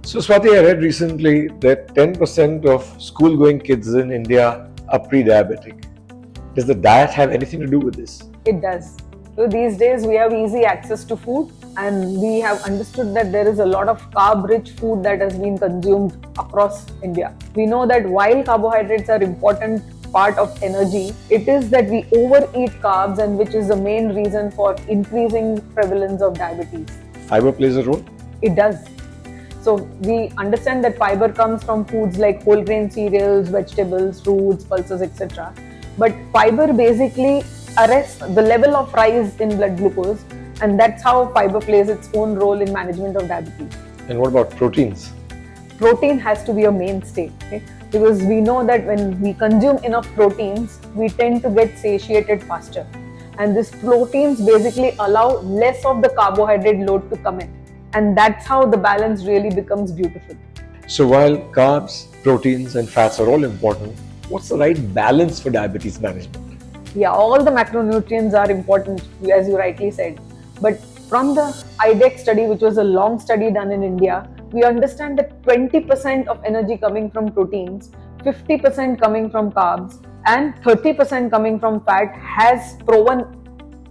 So Swati, I read recently that 10% of school-going kids in India are pre-diabetic. Does the diet have anything to do with this? It does. So these days we have easy access to food, and we have understood that there is a lot of carb-rich food that has been consumed across India. We know that while carbohydrates are important part of energy, it is that we overeat carbs, and which is the main reason for increasing prevalence of diabetes. Fiber plays a role? It does. So we understand that fiber comes from foods like whole grain cereals, vegetables, fruits, pulses, etc. But fiber basically arrests the level of rise in blood glucose, and that's how fiber plays its own role in management of diabetes. And what about proteins? Protein has to be a mainstay, okay? Because we know that when we consume enough proteins, we tend to get satiated faster. And these proteins basically allow less of the carbohydrate load to come in. And that's how the balance really becomes beautiful. So while carbs, proteins and fats are all important, what's the right balance for diabetes management? Yeah, all the macronutrients are important, as you rightly said. But from the IDEC study, which was a long study done in India, we understand that 20% of energy coming from proteins, 50% coming from carbs, and 30% coming from fat has proven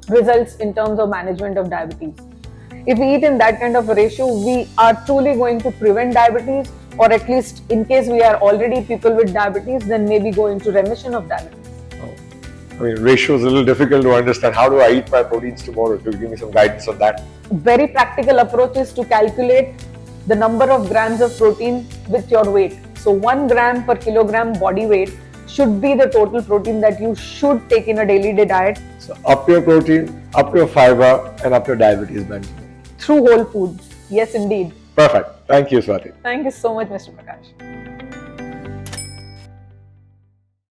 results in terms of management of diabetes. If we eat in that kind of a ratio, we are truly going to prevent diabetes, or at least in case we are already people with diabetes, then maybe go into remission of diabetes. I mean, ratio is a little difficult to understand. How do I eat my proteins tomorrow? Could you give me some guidance on that? Very practical approach is to calculate the number of grams of protein with your weight. So 1 gram per kilogram body weight should be the total protein that you should take in a daily diet. So up your protein, up your fiber and up your diabetes management. Through whole foods. Yes, indeed. Perfect. Thank you, Swati. Thank you so much, Mr. Prakash.